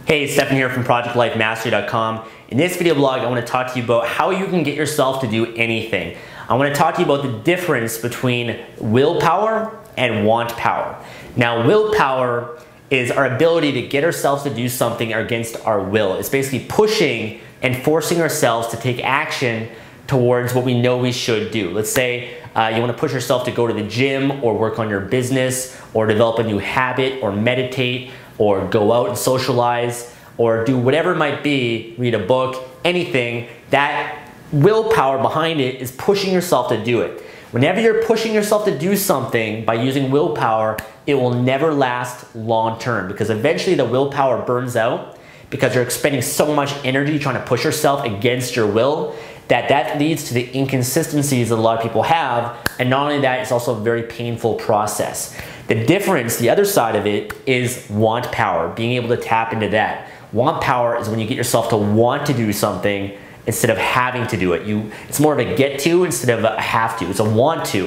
Hey, Stefan here from ProjectLifeMastery.com. In this video blog, I want to talk to you about how you can get yourself to do anything. I want to talk to you about the difference between willpower and want power. Now, willpower is our ability to get ourselves to do something against our will. It's basically pushing and forcing ourselves to take action towards what we know we should do. Let's say you want to push yourself to go to the gym or work on your business or develop a new habit or meditate or go out and socialize or do whatever it might be, read a book, anything. That willpower behind it is pushing yourself to do it. Whenever you're pushing yourself to do something by using willpower, it will never last long term because eventually the willpower burns out because you're expending so much energy trying to push yourself against your will that leads to the inconsistencies that a lot of people have. And not only that, it's also a very painful process. The difference, the other side of it, is want power, being able to tap into that. Want power is when you get yourself to want to do something instead of having to do it. It's more of a get to instead of a have to. It's a want to.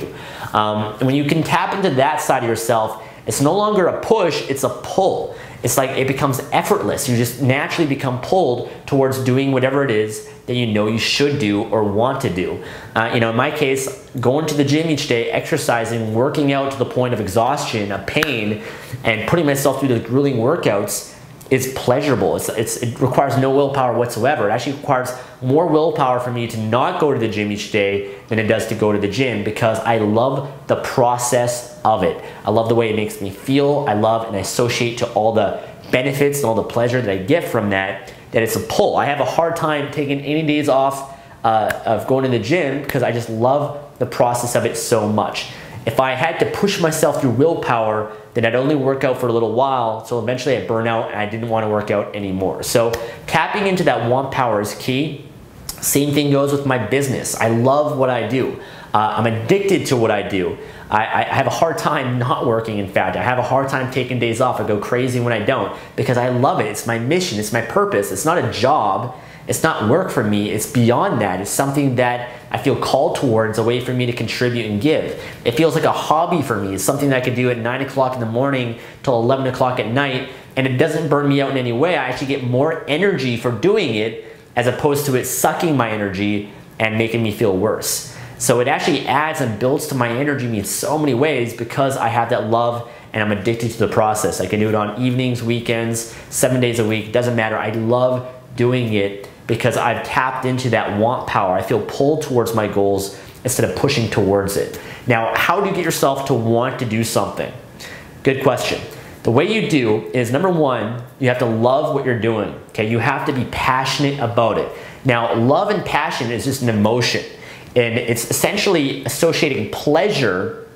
And when you can tap into that side of yourself, it's no longer a push, it's a pull. It's like it becomes effortless. You just naturally become pulled towards doing whatever it is that you know you should do or want to do. In my case, going to the gym each day, exercising, working out to the point of exhaustion, of pain, and putting myself through those grueling workouts is pleasurable. It requires no willpower whatsoever. It actually requires more willpower for me to not go to the gym each day than it does to go to the gym because I love the process of it. I love the way it makes me feel. I love and associate to all the benefits and all the pleasure that I get from that it's a pull. I have a hard time taking any days off of going to the gym because I just love the process of it so much. If I had to push myself through willpower, then I'd only work out for a little while, so eventually I'd burn out and I didn't want to work out anymore. So tapping into that want power is key. Same thing goes with my business. I love what I do. I'm addicted to what I do. I have a hard time not working, in fact. I have a hard time taking days off. I go crazy when I don't because I love it. It's my mission. It's my purpose. It's not a job. It's not work for me. It's beyond that. It's something that I feel called towards, a way for me to contribute and give. It feels like a hobby for me. It's something that I could do at 9 o'clock in the morning till 11 o'clock at night, and it doesn't burn me out in any way. I actually get more energy for doing it as opposed to it sucking my energy and making me feel worse. So it actually adds and builds to my energy in so many ways because I have that love and I'm addicted to the process. I can do it on evenings, weekends, 7 days a week. Doesn't matter. I love doing it because I've tapped into that want power. I feel pulled towards my goals instead of pushing towards it. Now, how do you get yourself to want to do something? Good question. The way you do is, number one, you have to love what you're doing. Okay, you have to be passionate about it. Now, love and passion is just an emotion, and it's essentially associating pleasure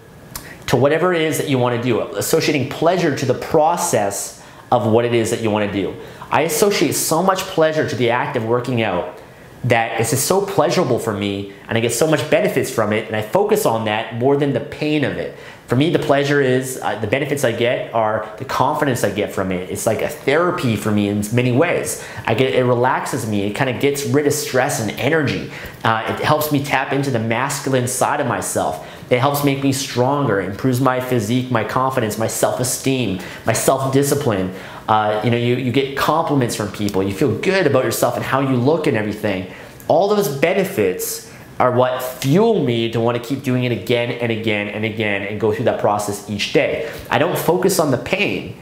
to whatever it is that you want to do, associating pleasure to the process of what it is that you want to do. I associate so much pleasure to the act of working out that it's just so pleasurable for me and I get so much benefits from it and I focus on that more than the pain of it. For me, the pleasure is, the benefits I get are the confidence I get from it. It's like a therapy for me in many ways. It relaxes me. It kind of gets rid of stress and energy. It helps me tap into the masculine side of myself. It helps make me stronger, improves my physique, my confidence, my self-esteem, my self-discipline. You get compliments from people. You feel good about yourself and how you look and everything. All those benefits are what fuel me to want to keep doing it again and again and again and go through that process each day. I don't focus on the pain,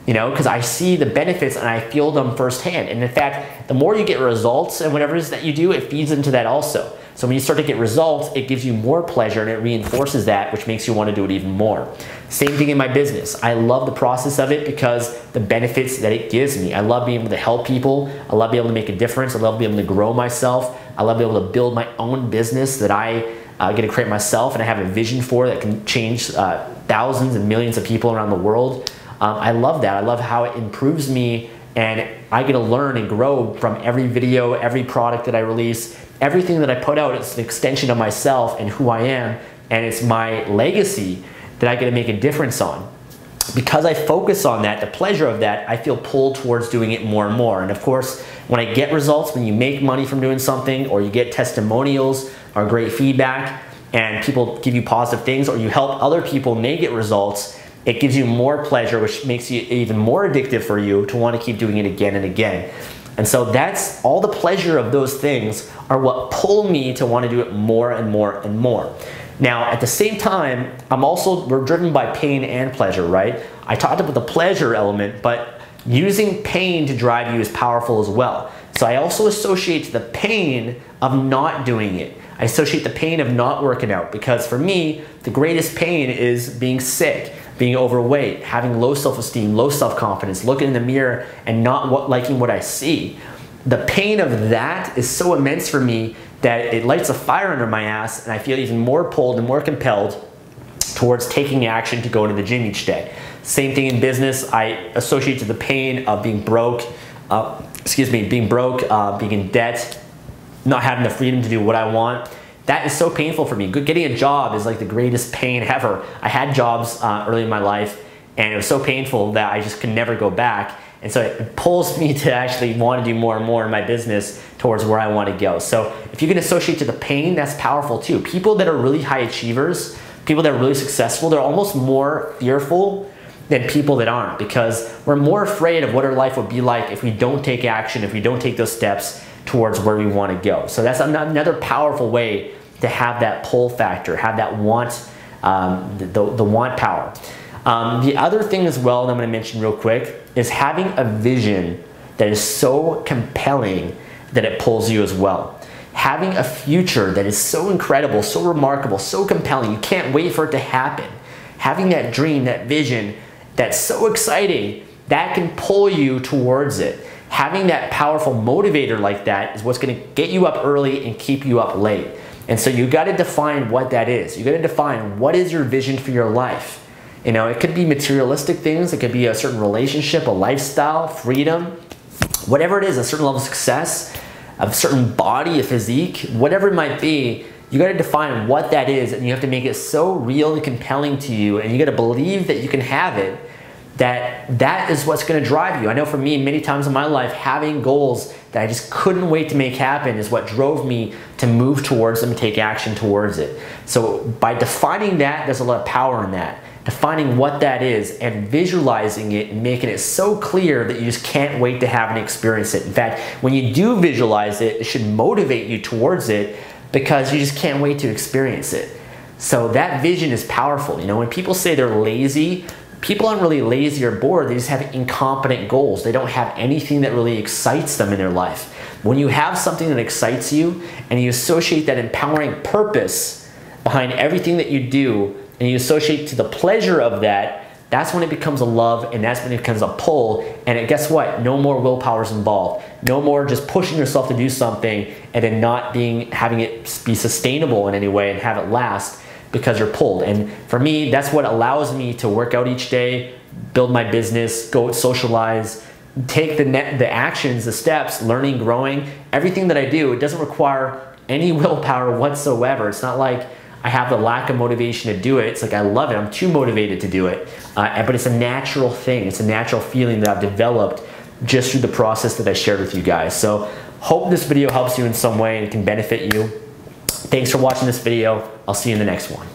because I see the benefits and I feel them firsthand. And in fact, the more you get results and whatever it is that you do, it feeds into that also. So when you start to get results, it gives you more pleasure and it reinforces that, which makes you want to do it even more. Same thing in my business. I love the process of it because the benefits that it gives me. I love being able to help people. I love being able to make a difference. I love being able to grow myself. I love being able to build my own business that I get to create myself and I have a vision for that can change thousands and millions of people around the world. I love that. I love how it improves me and I get to learn and grow from every video, every product that I release. Everything that I put out is an extension of myself and who I am, and it's my legacy that I get to make a difference on. Because I focus on that, the pleasure of that, I feel pulled towards doing it more and more. And of course, when I get results, when you make money from doing something, or you get testimonials or great feedback, and people give you positive things, or you help other people and they get results, it gives you more pleasure, which makes it even more addictive for you to want to keep doing it again and again. And so that's all the pleasure of those things are what pull me to want to do it more and more and more. Now, at the same time, we're driven by pain and pleasure, right? I talked about the pleasure element, but using pain to drive you is powerful as well. So I also associate the pain of not doing it. I associate the pain of not working out, because for me, the greatest pain is being sick, being overweight, having low self-esteem, low self-confidence, looking in the mirror and not liking what I see. The pain of that is so immense for me that it lights a fire under my ass, and I feel even more pulled and more compelled towards taking action to go to the gym each day. Same thing in business. I associate to the pain of being broke, being in debt, not having the freedom to do what I want. That is so painful for me. Getting a job is like the greatest pain ever. I had jobs early in my life, and it was so painful that I just could never go back. And so it pulls me to actually want to do more and more in my business towards where I want to go. So if you can associate to the pain, that's powerful too. People that are really high achievers, people that are really successful, they're almost more fearful than people that aren't, because we're more afraid of what our life would be like if we don't take action, if we don't take those steps towards where we want to go. So that's another powerful way to have that pull factor, have that want, the want power. The other thing as well that I'm going to mention real quick is having a vision that is so compelling that it pulls you as well. Having a future that is so incredible, so remarkable, so compelling, you can't wait for it to happen. Having that dream, that vision, that's so exciting, that can pull you towards it. Having that powerful motivator like that is what's going to get you up early and keep you up late. And so you got to define what that is. You got to define what is your vision for your life. You know, it could be materialistic things. It could be a certain relationship, a lifestyle, freedom, whatever it is, a certain level of success, a certain body, a physique, whatever it might be. You got to define what that is, and you have to make it so real and compelling to you, and you got to believe that you can have it, that is what's going to drive you. I know for me, many times in my life, having goals that I just couldn't wait to make happen is what drove me to move towards them, take action towards it. So by defining that, there's a lot of power in that. Defining what that is and visualizing it and making it so clear that you just can't wait to have and experience it. In fact, when you do visualize it, it should motivate you towards it, because you just can't wait to experience it. So that vision is powerful. You know, when people say they're lazy, people aren't really lazy or bored. They just have incompetent goals. They don't have anything that really excites them in their life. When you have something that excites you and you associate that empowering purpose behind everything that you do, and you associate to the pleasure of that, that's when it becomes a love, and that's when it becomes a pull. And guess what? No more willpower is involved. No more just pushing yourself to do something and then not having it be sustainable in any way and have it last because you're pulled. And for me, that's what allows me to work out each day, build my business, go socialize, take the actions, the steps, learning, growing. Everything that I do, it doesn't require any willpower whatsoever. It's not like I have the lack of motivation to do it. It's like I love it. I'm too motivated to do it. But it's a natural thing. It's a natural feeling that I've developed just through the process that I shared with you guys. So hope this video helps you in some way and can benefit you. Thanks for watching this video. I'll see you in the next one.